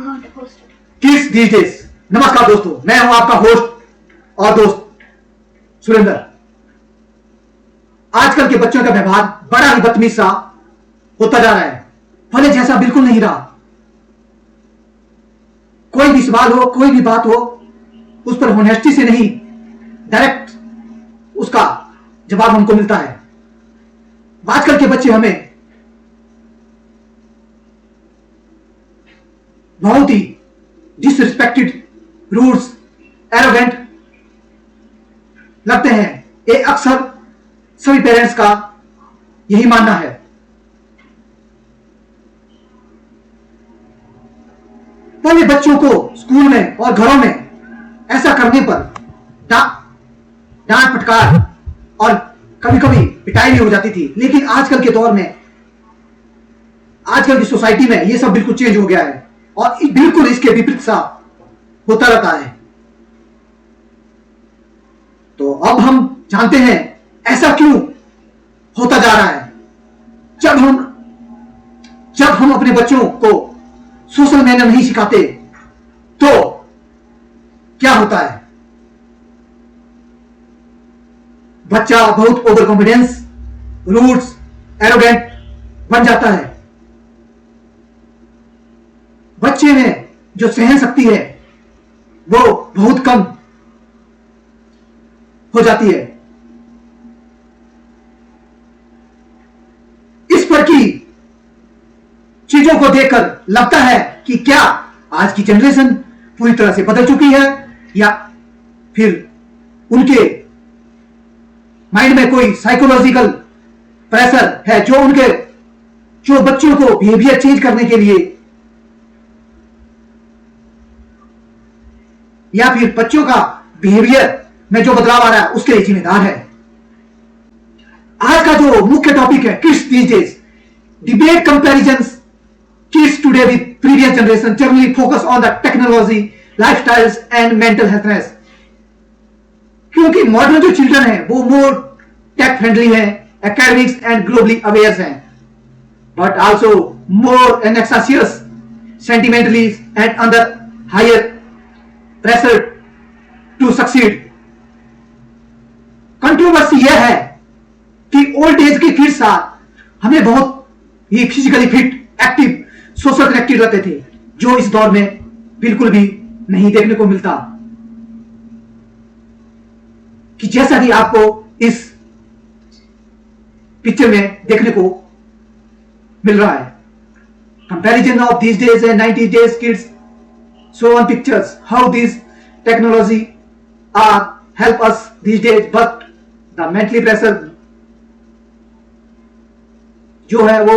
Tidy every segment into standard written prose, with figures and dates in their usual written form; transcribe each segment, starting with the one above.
Kids these days. नमस्कार दोस्तों, मैं हूं आपका होस्ट और दोस्त सुरेंद्र। आजकल के बच्चों का व्यवहार बड़ा ही बदतमीज सा होता जा रहा है, पहले जैसा बिल्कुल नहीं रहा। कोई भी सवाल हो, कोई भी बात हो, उस पर होनेस्टी से नहीं, डायरेक्ट उसका जवाब हमको मिलता है। आजकल के बच्चे हमें बहुत ही डिसरिस्पेक्टेड, रूड्स, एरोगेंट लगते हैं। ये अक्सर सभी पेरेंट्स का यही मानना है। पहले बच्चों को स्कूल में और घरों में ऐसा करने पर डांट फटकार और कभी कभी पिटाई भी हो जाती थी, लेकिन आजकल के दौर में, आजकल की सोसाइटी में यह सब बिल्कुल चेंज हो गया है और बिल्कुल इसके विपरीत सा होता रहता है। तो अब हम जानते हैं ऐसा क्यों होता जा रहा है। जब हम अपने बच्चों को सोशल मैनर नहीं सिखाते तो क्या होता है? बच्चा बहुत ओवर कॉन्फिडेंस, रूड्स, एरोगेंट बन जाता है। बच्चे में जो सहन शक्ति है वो बहुत कम हो जाती है। इस पर की चीजों को देखकर लगता है कि क्या आज की जनरेशन पूरी तरह से बदल चुकी है, या फिर उनके माइंड में कोई साइकोलॉजिकल प्रेशर है जो बच्चों को बिहेवियर चेंज करने के लिए, या फिर बच्चों का बिहेवियर में जो बदलाव आ रहा है उसके लिए जिम्मेदार है। आज का जो मुख्य टॉपिक है, kids these days, debate comparisons kids today with previous generation, generally focus on the technology, lifestyles and mental healthness। क्योंकि मॉडर्न जो चिल्ड्रन है वो मोर टेक फ्रेंडली है, एकेडमिक्स एंड ग्लोबली अवेयर हैं, but also more anxious, sentimentally and under higher pressure to succeed. Controversy यह है कि old age के किड्स हमें बहुत ही physically fit, active, social connected रहते थे, जो इस दौर में बिल्कुल भी नहीं देखने को मिलता। कि जैसा कि आपको इस पिक्चर में देखने को मिल रहा है, comparison of these days and 90 days kids show on pictures how this technology are help us these days, but the mentally pressure जो है वो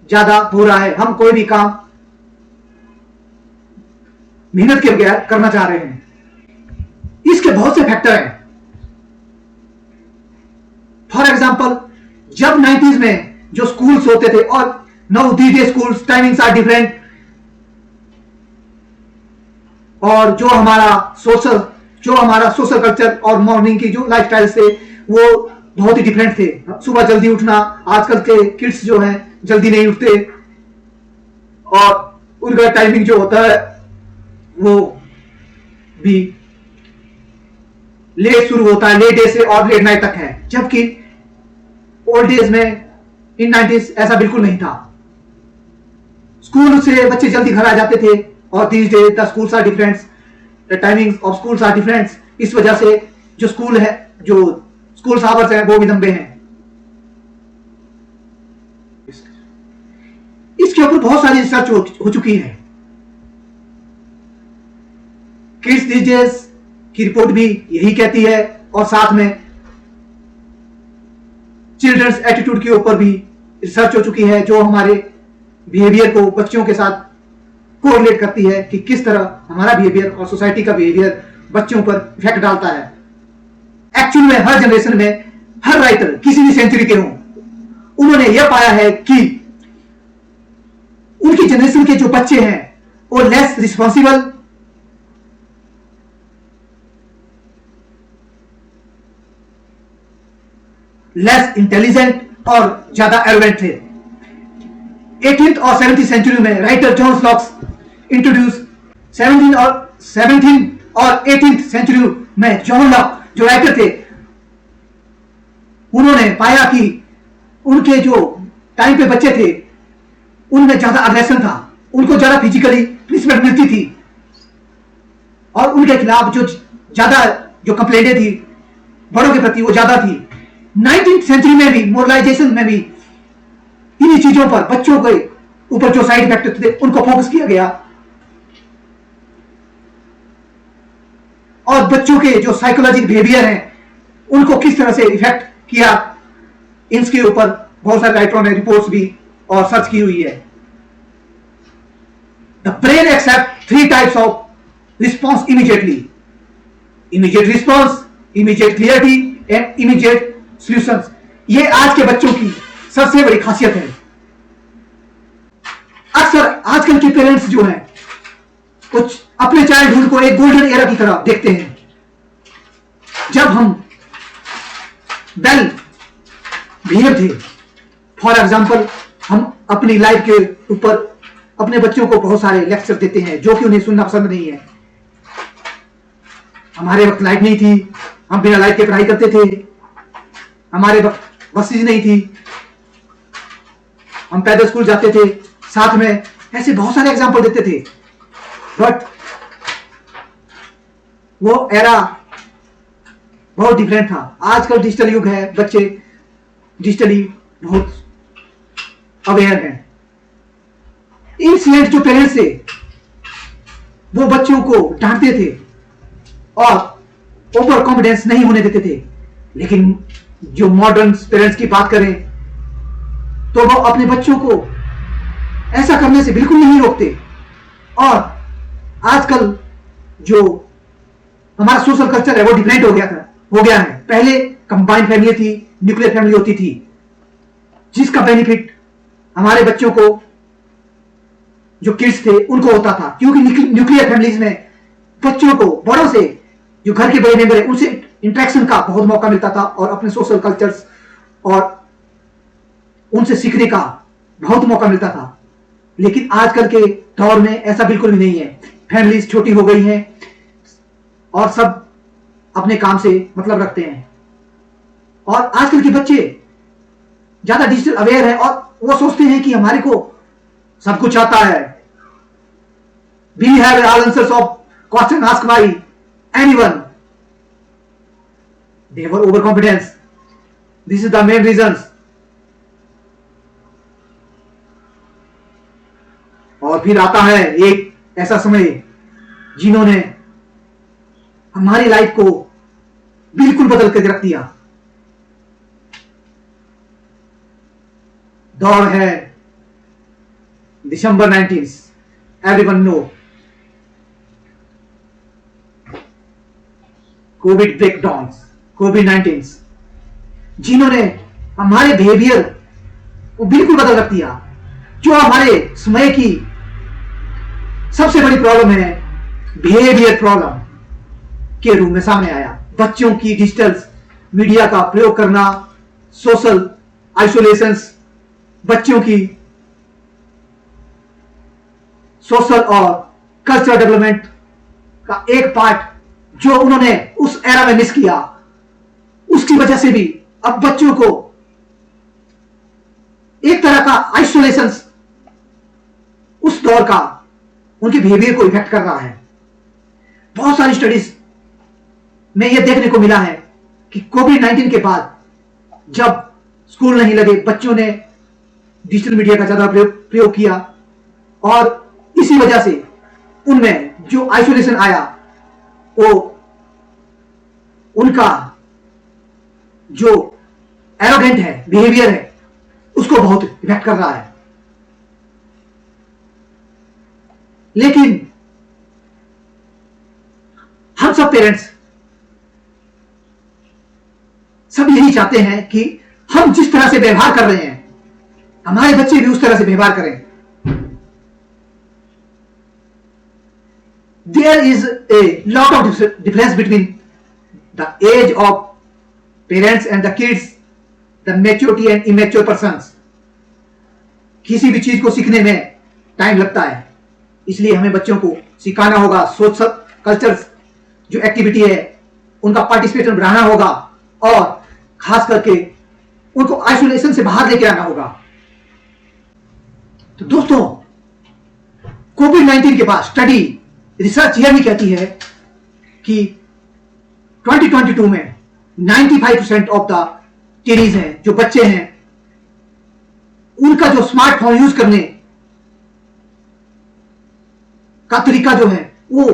ज्यादा हो रहा है। हम कोई भी काम मेहनत के बगैर करना चाह रहे हैं। इसके बहुत से फैक्टर हैं। फॉर एग्जांपल, जब 90s में जो स्कूल्स होते थे और now these days schools timings are different, और जो हमारा सोशल कल्चर और मॉर्निंग की जो लाइफस्टाइल थे वो बहुत ही डिफरेंट थे। सुबह जल्दी उठना, आजकल के किड्स जो हैं जल्दी नहीं उठते और उनका टाइमिंग जो होता है वो भी लेट शुरू होता है, लेट डे से और लेट नाइट तक है, जबकि ओल्ड डेज में इन 90s ऐसा बिल्कुल नहीं था। स्कूल से बच्चे जल्दी घर आ जाते थे और these days the schools are different, the timings of schools are different. इस वजह से जो स्कूल आवर्स हैं वो भी लंबे हैं। इसके ऊपर बहुत सारी रिसर्च हो चुकी है। किड्स दीज डेज की रिपोर्ट भी यही कहती है, और साथ में चिल्ड्रंस एटीट्यूड के ऊपर भी रिसर्च हो चुकी है, जो हमारे बिहेवियर को बच्चों के साथ कोरिलेट करती है कि किस तरह हमारा बिहेवियर और सोसाइटी का बिहेवियर बच्चों पर इफेक्ट डालता है। एक्चुअल में हर जनरेशन में हर राइटर किसी भी सेंचुरी के हों, उन्होंने यह पाया है कि उनकी जनरेशन के जो बच्चे हैं वो लेस रिस्पॉन्सिबल, लेस इंटेलिजेंट और ज्यादा एरोगेंट थे। 18th और 17th सेंचुरी में राइटर जॉन लॉक्स इंट्रोड्यूस 17 और 18th सेंचुरी में जॉन लॉक जो राइटर थे, उन्होंने पाया कि उनके जो टाइम पे बच्चे थे उनमें ज्यादा अग्रेशन था, उनको ज्यादा फिजिकली रिस्पेक्ट मिलती थी और उनके खिलाफ जो ज्यादा जो कंप्लेंटें थी बड़ों के प्रति वो ज्यादा थी। 19th सेंचुरी में भी मोरलाइजेशन में भी इन्हीं चीजों पर, बच्चों के ऊपर जो साइड इफेक्ट थे उनको फोकस किया गया और बच्चों के जो साइकोलॉजिकल बिहेवियर हैं उनको किस तरह से इफेक्ट किया, इसके ऊपर बहुत सारे राइटरों ने रिपोर्ट्स भी और सर्च की हुई है। The brain accept 3 types of response immediately: immediate response, immediate clarity and immediate solutions. ये आज के बच्चों की सबसे बड़ी खासियत है। अक्सर आजकल के पेरेंट्स जो हैं कुछ अपने चाइल्डहुड को एक गोल्डन एरा की तरह देखते हैं, जब हम वेल बिहेव थे। फॉर एग्जाम्पल, हम अपनी लाइफ के ऊपर अपने बच्चों को बहुत सारे लेक्चर देते हैं जो कि उन्हें सुनना पसंद नहीं है। हमारे वक्त लाइट नहीं थी, हम बिना लाइट के पढ़ाई करते थे, हमारे वक्त बसेज नहीं थी, हम पैदल स्कूल जाते थे साथ में, ऐसे बहुत सारे एग्जाम्पल देते थे। बट वो एरा बहुत डिफरेंट था। आजकल डिजिटल युग है, बच्चे डिजिटली बहुत अवेयर हैं। इंसिडेंट जो पेरेंट्स थे वो बच्चों को डांटते थे और ओवर कॉन्फिडेंस नहीं होने देते थे, लेकिन जो मॉडर्न पेरेंट्स की बात करें तो वो अपने बच्चों को ऐसा करने से बिल्कुल नहीं रोकते। और आजकल जो हमारा सोशल कल्चर है वो डिफरेंट हो गया है। पहले कंबाइंड फैमिली थी, न्यूक्लियर फैमिली होती थी, जिसका बेनिफिट हमारे बच्चों को, जो किड्स थे उनको होता था, क्योंकि न्यूक्लियर फैमिलीज में बच्चों को बड़ों से, जो घर के बड़े मेंबर है उनसे इंटरेक्शन का बहुत मौका मिलता था और अपने सोशल कल्चर्स और उनसे सीखने का बहुत मौका मिलता था। लेकिन आजकल के दौर में ऐसा बिल्कुल भी नहीं है। फैमिलीज छोटी हो गई हैं और सब अपने काम से मतलब रखते हैं और आजकल के बच्चे ज्यादा डिजिटल अवेयर हैं और वो सोचते हैं कि हमारे को सब कुछ आता है। We have all answers of question asked by anyone. They were overconfidence. This is the main reasons. और फिर आता है एक ऐसा समय जिन्होंने हमारी लाइफ को बिल्कुल बदल कर रख दिया। दौर है दिसंबर 19, everyone know, कोविड ब्रेकडाउन्स, कोविड-19, जिन्होंने हमारे बिहेवियर को बिल्कुल बदल रख दिया। जो हमारे समय की सबसे बड़ी प्रॉब्लम है, बिहेवियर प्रॉब्लम के रूप में सामने आया। बच्चों की डिजिटल मीडिया का प्रयोग करना, सोशल आइसोलेशंस, बच्चों की सोशल और कल्चरल डेवलपमेंट का एक पार्ट जो उन्होंने उस एरा में मिस किया, उसकी वजह से भी अब बच्चों को एक तरह का आइसोलेशन उस दौर का उनके बिहेवियर को इफेक्ट कर रहा है। बहुत सारी स्टडीज में यह देखने को मिला है कि कोविड-19 के बाद जब स्कूल नहीं लगे, बच्चों ने डिजिटल मीडिया का ज्यादा प्रयोग किया और इसी वजह से उनमें जो आइसोलेशन आया वो उनका जो एरोगेंट है बिहेवियर है उसको बहुत इफेक्ट कर रहा है। लेकिन हम सब पेरेंट्स सब यही चाहते हैं कि हम जिस तरह से व्यवहार कर रहे हैं हमारे बच्चे भी उस तरह से व्यवहार करें। There is a lot of difference between the age of parents and the kids, the maturity and immature persons. किसी भी चीज को सीखने में टाइम लगता है, इसलिए हमें बच्चों को सिखाना होगा, सोशल कल्चर जो एक्टिविटी है उनका पार्टिसिपेशन बढ़ाना होगा और खास करके उनको आइसोलेशन से बाहर लेके आना होगा। तो दोस्तों, कोविड-19 के बाद स्टडी रिसर्च यह भी कहती है कि 2022 में 95% ऑफ द टीनीज हैं, जो बच्चे हैं, उनका जो स्मार्टफोन यूज करने का तरीका जो है वो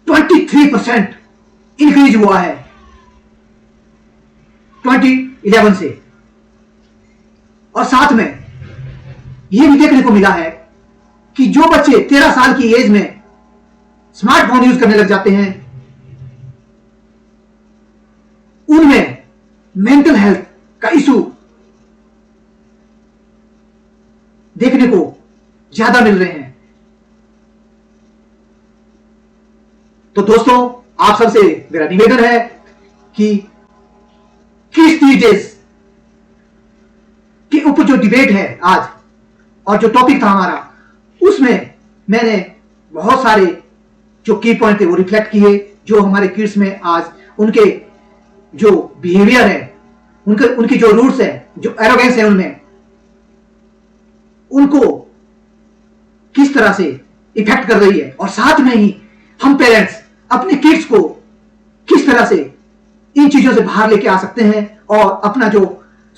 23% इंक्रीज हुआ है 2011 से। और साथ में यह भी देखने को मिला है कि जो बच्चे 13 साल की एज में स्मार्टफोन यूज करने लग जाते हैं उनमें मेंटल हेल्थ का इशू देखने को ज्यादा मिल रहे हैं। तो दोस्तों, आप सबसे मेरा निवेदन है कि किड्स दीज डेज के ऊपर जो डिबेट है आज और जो टॉपिक था हमारा, उसमें मैंने बहुत सारे जो की पॉइंट थे वो रिफ्लेक्ट किए, जो हमारे किड्स में आज उनके जो बिहेवियर है, उनकी जो रूट्स है, जो एरोगेंस है उनमें, उनको किस तरह से इफेक्ट कर रही है। और साथ में ही हम पेरेंट्स अपने किड्स को किस तरह से इन चीजों से बाहर लेके आ सकते हैं और अपना जो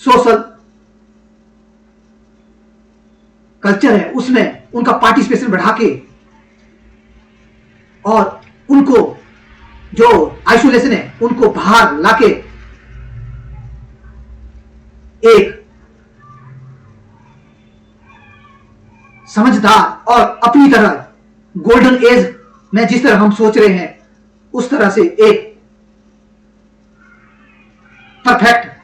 सोशल कल्चर है उसमें उनका पार्टिसिपेशन बढ़ा के और उनको जो आइसोलेशन है उनको बाहर लाके एक समझदार और अपनी तरह गोल्डन एज में जिस तरह हम सोच रहे हैं उस तरह से एक परफेक्ट